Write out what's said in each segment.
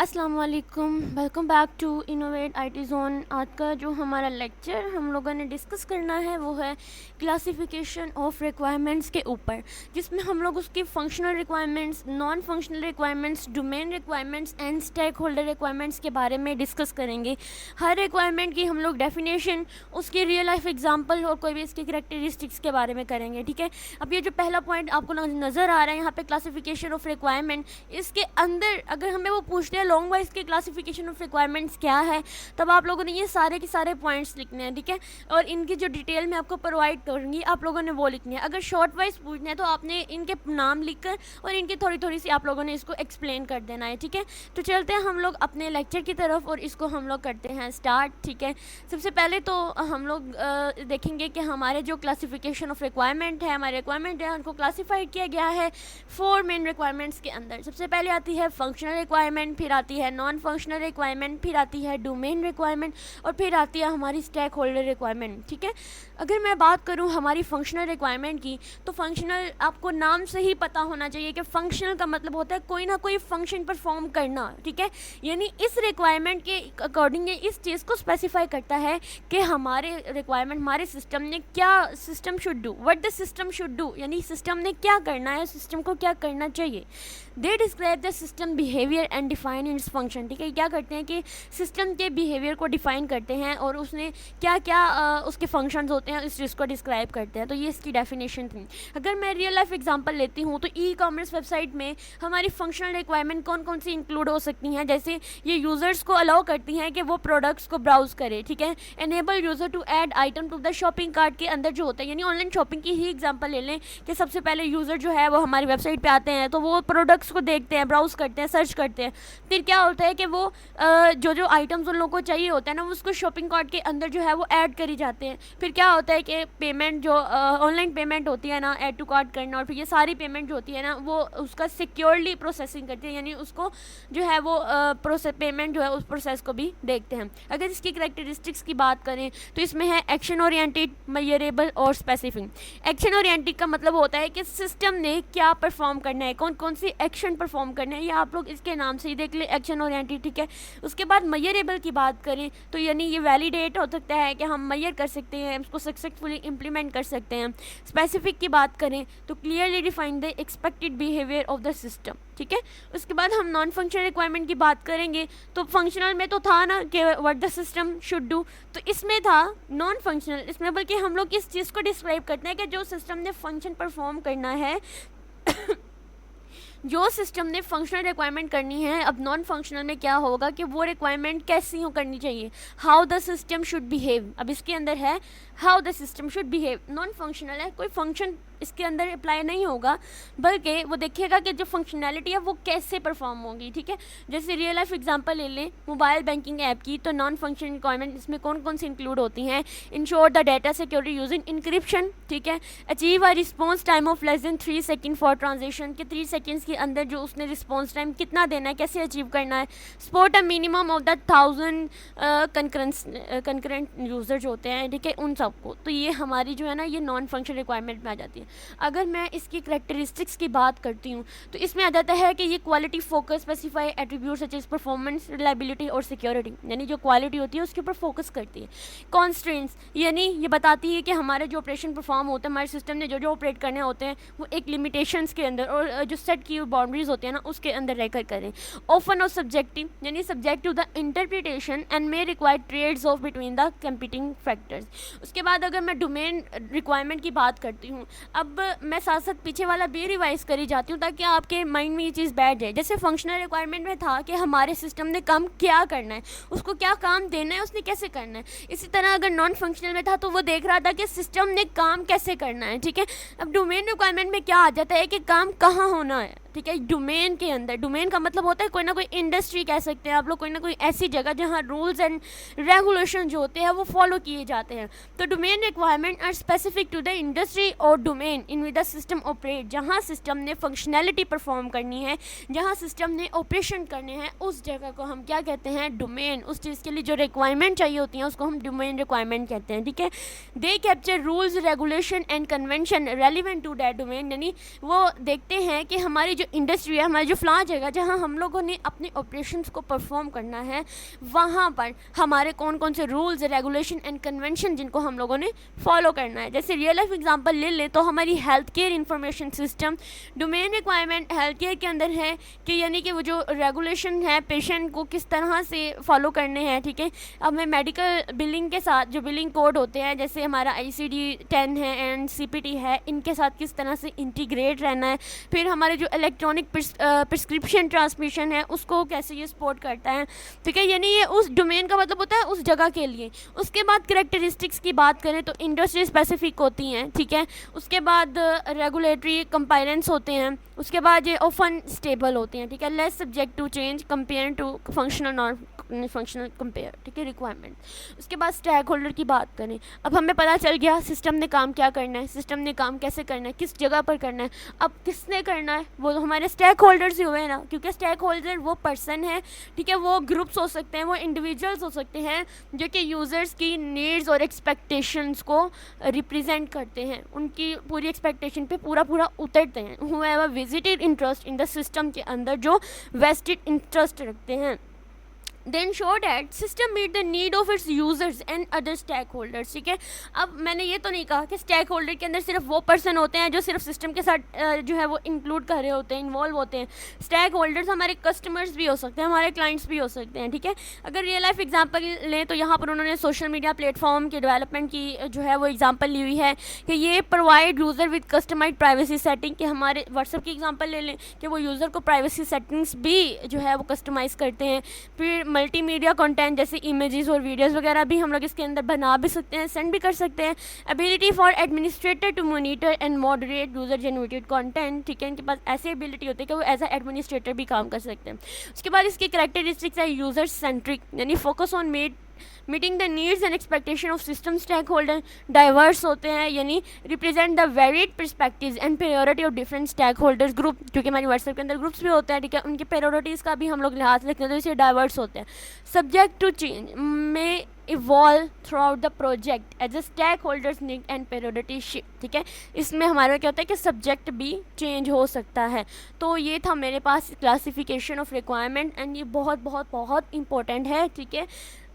अस्सलाम वालेकुम, welcome back to Innovate IT Zone. आज का जो हमारा लेक्चर हम लोगों ने डिस्कस करना है वो है क्लासिफिकेशन ऑफ रिक्वायरमेंट्स के ऊपर, जिसमें हम लोग उसकी functional requirements, non functional requirements, domain requirements and stakeholder requirements के बारे में डिस्कस करेंगे। हर रिक्वायरमेंट की हम लोग डेफिनेशन, उसकी रियल लाइफ एग्जाम्पल और कोई भी इसकी करेक्टरिस्टिक्स के बारे में करेंगे। ठीक है, अब ये जो पहला पॉइंट आपको नज़र आ रहा है यहाँ पे क्लासिफिकेशन ऑफ रिक्वायरमेंट, इसके अंदर अगर हमें वो पूछते हैं लॉन्ग वाइज के क्लासिफिकेशन ऑफ रिक्वायरमेंट्स क्या है, तब आप लोगों ने ये सारे के सारे पॉइंट्स लिखने हैं। ठीक है, और इनकी जो डिटेल मैं आपको प्रोवाइड करूँगी आप लोगों ने वो लिखनी है। अगर शॉर्ट वाइज पूछना है तो आपने इनके नाम लिखकर और इनकी थोड़ी थोड़ी सी आप लोगों ने इसको एक्सप्लेन कर देना है। ठीक है, तो चलते हैं हम लोग अपने लेक्चर की तरफ और इसको हम लोग करते हैं स्टार्ट। ठीक है, सबसे पहले तो हम लोग देखेंगे कि हमारे जो क्लासिफिकेशन ऑफ रिक्वायरमेंट है, हमारे रिक्वायरमेंट है उनको क्लासीफाइड किया गया है 4 मेन रिक्वायरमेंट्स के अंदर। सबसे पहले आती है फंक्शनल रिक्वायरमेंट, फिर आती है नॉन फंक्शनल रिक्वायरमेंट, फिर आती है डोमेन रिक्वायरमेंट और फिर आती है हमारी स्टेक होल्डर रिक्वायरमेंट। ठीक है, अगर मैं बात करूं हमारी फंक्शनल रिक्वायरमेंट की, तो फंक्शनल आपको नाम से ही पता होना चाहिए कि फंक्शनल का मतलब होता है कोई ना कोई फंक्शन परफॉर्म करना। ठीक है, यानी इस रिक्वायरमेंट के अकॉर्डिंग इस चीज़ को स्पेसिफाई करता है कि हमारे रिक्वायरमेंट, हमारे सिस्टम ने क्या, system should do what the system should do, यानी सिस्टम ने क्या करना है, सिस्टम को क्या करना चाहिए। They describe the system behaviour and define its function. ठीक है, क्या करते हैं कि सिस्टम के बिहेवियर को डिफाइन करते हैं और उसने क्या क्या उसके फंक्शंस होते हैं इस चीज़ को डिस्क्राइब करते हैं। तो ये इसकी डेफिनेशन थी। अगर मैं रियल लाइफ एग्जांपल लेती हूँ तो ई कॉमर्स वेबसाइट में हमारी फंक्शनल रिक्वायरमेंट कौन कौन सी इंक्लूड हो सकती हैं, जैसे ये यूज़र्स को अलाउ करती हैं कि वो प्रोडक्ट्स को ब्राउज करे। ठीक है, enable user to add item to the shopping cart के अंदर जो होता है, यानी ऑनलाइन शॉपिंग की ही एग्जाम्पल ले लें कि सबसे पहले यूज़र जो है वो हमारी वेबसाइट पर आते हैं तो वो प्रोडक्ट्स को देखते हैं, ब्राउज करते हैं, सर्च करते हैं। फिर क्या होता है कि वो जो जो आइटम्स उन लोगों को चाहिए होता है ना, उसको शॉपिंग कार्ट के अंदर जो है वो ऐड करी जाते हैं। फिर क्या होता है कि पेमेंट जो ऑनलाइन पेमेंट होती है ना, ऐड टू कार्ट करना, और फिर ये सारी पेमेंट जो होती है ना वो उसका सिक्योरली प्रोसेसिंग करती है, यानी उसको जो है वो पेमेंट जो है उस प्रोसेस को भी देखते हैं। अगर इसकी करेक्टरिस्टिक्स की बात करें तो इसमें है एक्शन ओरिएंटेड, मेजरेबल और स्पेसिफिक। एक्शन ओरिएंटेड का मतलब होता है कि सिस्टम ने क्या परफॉर्म करना है, कौन कौन सी एक्शन परफॉर्म करना है, ये आप लोग इसके नाम से ही देख ले, एक्शन ओरिएंटेड। ठीक है, उसके बाद मेजरेबल की बात करें तो यानी ये वैलिडेट हो सकता है कि हम मेजर कर सकते हैं, उसको सक्सेसफुली इंप्लीमेंट कर सकते हैं। स्पेसिफिक की बात करें तो clearly define the expected behaviour of the system. ठीक है, उसके बाद हम नॉन फंक्शनल रिक्वायरमेंट की बात करेंगे तो फंक्शनल में तो था ना कि what the system should do, तो इसमें था नॉन फंक्शनल, इसमें बल्कि हम लोग इस चीज़ को डिस्क्राइब करते हैं कि जो सिस्टम ने फंक्शन परफॉर्म करना है जो सिस्टम ने फंक्शनल रिक्वायरमेंट करनी है। अब नॉन फंक्शनल में क्या होगा कि वो रिक्वायरमेंट कैसी हो करनी चाहिए, how the system should behave. अब इसके अंदर है how the system should behave, non functional है, कोई फंक्शन इसके अंदर अप्लाई नहीं होगा, बल्कि वो देखिएगा कि जो फंक्शनैलिटी है वो कैसे परफॉर्म होगी। ठीक है, जैसे रियल लाइफ एग्जांपल ले लें मोबाइल बैंकिंग ऐप की, तो नॉन फंक्शनल रिक्वायरमेंट इसमें कौन कौन सी इंक्लूड होती हैं। Ensure the data security using encryption. ठीक है, achieve a response time of less than 3 second for transaction, के 3 सेकेंड्स के अंदर जो उसने रिस्पॉन्स टाइम कितना देना है, कैसे अचीव करना है। Support a minimum of the 1000 concurrent user जो होते हैं, ठीक है, उन सबको। तो ये हमारी जो है ना ये नॉन फंक्शनल रिक्वायरमेंट में आ जाती है। अगर मैं इसकी करेक्टरिस्टिक्स की बात करती हूँ तो इसमें आ जाता है कि ये quality focus specify attribute such as performance, reliability और सिक्योरिटी, यानी जो क्वालिटी होती है उसके ऊपर फोकस करती है। कॉन्स्ट्रेंट्स, यानी ये बताती है कि हमारे जो ऑपरेशन परफॉर्म होते हैं, हमारे सिस्टम ने जो जो ऑपरेट करने होते हैं वो एक लिमिटेशंस के अंदर और जो सेट की बाउंड्रीज होती है ना उसके अंदर रहकर करें। ऑफन और सब्जेक्टिव, यानी subject to the interpretation and may require trades off between the competing factors. उसके बाद अगर मैं डोमेन रिक्वायरमेंट की बात करती हूँ, अब मैं साथ साथ पीछे वाला भी रिवाइज करी जाती हूँ ताकि आपके माइंड में ये चीज़ बैठ जाए। जैसे फंक्शनल रिक्वायरमेंट में था कि हमारे सिस्टम ने काम क्या करना है, उसको क्या काम देना है, उसने कैसे करना है। इसी तरह अगर नॉन फंक्शनल में था तो वो देख रहा था कि सिस्टम ने काम कैसे करना है। ठीक है, अब डोमेन रिक्वायरमेंट में क्या आ जाता है कि काम कहाँ होना है। ठीक है, डोमेन के अंदर, डोमेन का मतलब होता है कोई ना कोई इंडस्ट्री कह सकते हैं आप लोग, कोई ना कोई ऐसी जगह जहाँ रूल्स एंड रेगुलेशन जो होते हैं वो फॉलो किए जाते हैं। तो domain requirement are specific to the industry और domain in which the system operate, जहाँ सिस्टम ने फंक्शनैलिटी परफॉर्म करनी है, जहाँ सिस्टम ने ऑपरेशन करने हैं, उस जगह को हम क्या कहते हैं, डोमेन। उस चीज़ के लिए जो रिक्वायरमेंट चाहिए होती है उसको हम डोमेन रिक्वायरमेंट कहते हैं। ठीक है, they capture rules, regulation and convention relevant to that domain, यानी वो देखते हैं कि हमारी जो इंडस्ट्री है, हमारी जो प्लांट जगह जहाँ हम लोगों ने अपने ऑपरेशंस को परफॉर्म करना है, वहाँ पर हमारे कौन कौन से रूल्स, रेगुलेशन एंड कन्वेंशन जिनको हम लोगों ने फॉलो करना है। जैसे रियल लाइफ एग्जांपल ले लें तो हमारी health care information system domain requirement health care के अंदर है कि यानी कि वो जो रेगुलेशन है पेशेंट को किस तरह से फॉलो करने हैं, ठीक है। अब मैं मेडिकल बिलिंग के साथ जो बिलिंग कोड होते हैं जैसे हमारा ICD-10 है एंड CPT है, इनके साथ किस तरह से इंटीग्रेट रहना है। फिर हमारे जो इलेक्ट्रॉनिक प्रिस्क्रिप्शन ट्रांसमिशन है उसको कैसे ये सपोर्ट करता है, ठीक है। यानी ये उस डोमेन का मतलब होता है उस जगह के लिए। उसके बाद करेक्टरिस्टिक्स की बात करें तो इंडस्ट्री स्पेसिफिक होती हैं, ठीक है। उसके बाद रेगुलेटरी कंपाइलेंस होते हैं। उसके बाद ये ऑफन स्टेबल होते हैं, ठीक है। Less subject to change compare to functional non functional compare, ठीक है, रिक्वायरमेंट। उसके बाद स्टेक होल्डर की बात करें, अब हमें पता चल गया सिस्टम ने काम क्या करना है, सिस्टम ने काम कैसे करना है, किस जगह पर करना है। अब किसने करना है, वो तो हमारे स्टेक होल्डर्स ही हुए हैं ना, क्योंकि स्टेक होल्डर वो पर्सन है, ठीक है, वो ग्रुप्स हो सकते हैं, वो इंडिविजुअल्स हो सकते हैं जो कि यूज़र्स की नीड्स और एक्सपेक्टेशंस को रिप्रेजेंट करते हैं, उनकी पूरी एक्सपेक्टेशन पे पूरा उतरते हैं। Whoever vested interest in the system के अंदर जो वेस्टेड इंटरेस्ट रखते हैं। Then show that system meet the need of its users and other stakeholders, ठीक है। अब मैंने ये तो नहीं कहा कि स्टेक होल्डर के अंदर सिर्फ वो पर्सन होते हैं जो सिर्फ सिस्टम के साथ जो है वो इंक्लूड कर रहे होते हैं, इन्वॉल्व होते हैं। स्टेक होल्डर्स हमारे कस्टमर्स भी हो सकते हैं, हमारे क्लाइंट्स भी हो सकते हैं, ठीक है। अगर रियल लाइफ एग्जाम्पल लें तो यहाँ पर उन्होंने सोशल मीडिया प्लेटफॉर्म के डेवलपमेंट की जो है वो एग्जाम्पल ली हुई है कि ये provide user with customized privacy setting, कि हमारे व्हाट्सएप की एग्जाम्पल ले लें कि वो यूज़र को प्राइवेसी सेटिंग्स भी जो है वो कस्टमाइज़ करते हैं। फिर मल्टीमीडिया कंटेंट जैसे इमेजेस और वीडियोस वगैरह भी हम लोग इसके अंदर बना भी सकते हैं, सेंड भी कर सकते हैं। Ability for administrator to monitor and moderate user generated content, ठीक है, इनके पास ऐसी एबिलिटी होती है कि वो एज ए एडमिनिस्ट्रेटर भी काम कर सकते हैं। उसके बाद इसकी कैरेक्टरिस्टिक्स है यूज़र सेंट्रिक, यानी focus on meeting the needs and expectation of system stakeholder. Diverse होते हैं, यानी represent the varied perspectives and priority of different stakeholders group, क्योंकि हमारी व्हाट्सएप के अंदर ग्रुप्स भी होते हैं, ठीक है, उनकी प्रायोरिटीज़ का भी हम लोग लिहाज रखते हैं, तो इसे डाइवर्स होते हैं। सब्जेक्ट टू चेंज में evolve throughout the project as a stakeholders need and priority shift, ठीक है। इसमें हमारा क्या होता है कि सब्जेक्ट भी चेंज हो सकता है। तो ये था मेरे पास क्लासिफिकेशन ऑफ रिक्वायरमेंट एंड ये बहुत बहुत बहुत इंपॉर्टेंट है, ठीक है।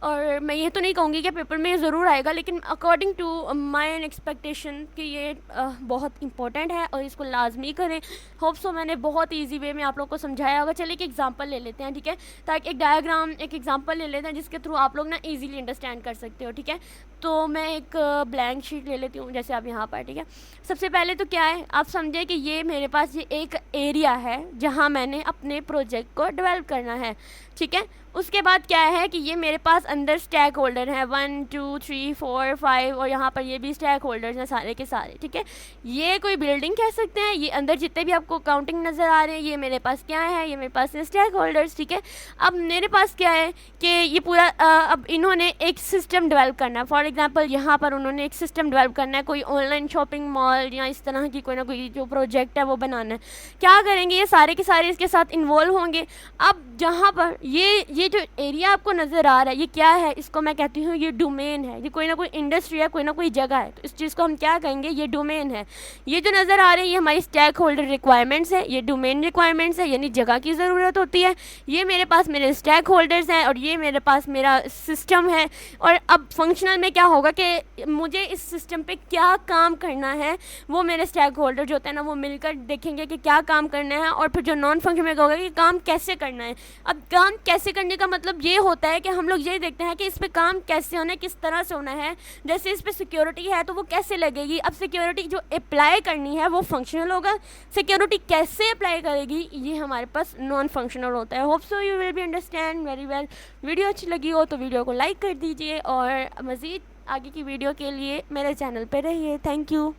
और मैं ये तो नहीं कहूँगी कि पेपर में ज़रूर आएगा, लेकिन अकॉर्डिंग टू माई एक्सपेक्टेशन कि ये बहुत इंपॉर्टेंट है और इसको लाजमी करें। होप सो मैंने बहुत ईजी वे में आप लोग को समझाया होगा। चलिए एक एग्जांपल ले लेते हैं, ठीक है, ताकि एक डायग्राम एक एग्जांपल ले लेते हैं जिसके थ्रू आप लोग ना ईजीली अंडरस्टैंड कर सकते हो, ठीक है। तो मैं एक ब्लैंक शीट ले लेती हूँ जैसे आप यहाँ पर, ठीक है। सबसे पहले तो क्या है, आप समझे कि ये मेरे पास ये एक एरिया है जहाँ मैंने अपने प्रोजेक्ट को डेवलप करना है, ठीक है। उसके बाद क्या है कि ये मेरे पास अंदर स्टैक होल्डर हैं 1 2 3 4 5 और यहाँ पर ये भी स्टैक होल्डर्स हैं सारे के सारे, ठीक है। ये कोई बिल्डिंग कह सकते हैं, ये अंदर जितने भी आपको काउंटिंग नज़र आ रहे हैं ये मेरे पास क्या है, ये मेरे पास है स्टैक होल्डर्स, ठीक है। अब मेरे पास क्या है कि ये पूरा अब इन्होंने एक सिस्टम डेवलप करना है। फॉर एग्जांपल यहाँ पर उन्होंने एक सिस्टम डेवलप करना है, कोई ऑनलाइन शॉपिंग मॉल या इस तरह की कोई ना कोई जो प्रोजेक्ट है वो बनाना है। क्या करेंगे, ये सारे के सारे इसके साथ इन्वॉल्व होंगे। अब जहाँ पर ये जो एरिया आपको नज़र आ रहा है ये क्या है, इसको मैं कहती हूँ ये डोमेन है। ये कोई ना कोई इंडस्ट्री है, कोई ना कोई जगह है, तो इस चीज़ को हम क्या कहेंगे, ये डोमेन है। ये जो नज़र आ रही है ये हमारी स्टैक होल्डर रिक्वायरमेंट्स है, ये डोमेन रिक्वायरमेंट्स है, यानी जगह की ज़रूरत होती है। ये मेरे पास मेरे स्टैक होल्डर्स हैं और ये मेरे पास मेरा सिस्टम है। और अब फंक्शनल में क्या होगा कि मुझे इस सिस्टम पे क्या काम करना है वो मेरे स्टैक होल्डर जो होते हैं ना वो मिलकर देखेंगे कि क्या काम करना है। और फिर जो नॉन फंक्शन में होगा कि काम कैसे करना है। अब काम कैसे करने का मतलब ये होता है कि हम लोग ये देखते हैं कि इस पर काम कैसे होना है, किस तरह से होना है। जैसे इस पर सिक्योरिटी है तो वो कैसे लगेगी। अब सिक्योरिटी जो अप्लाई करनी है वो फंक्शनल होगा, सिक्योरिटी कैसे अप्लाई करेगी ये हमारे पास नॉन फंक्शनल होता है। Hope so you will be understand very well. Video अच्छी लगी हो तो वीडियो को लाइक कर दीजिए और मज़ीद आगे की वीडियो के लिए मेरे चैनल पर रहिए। Thank you.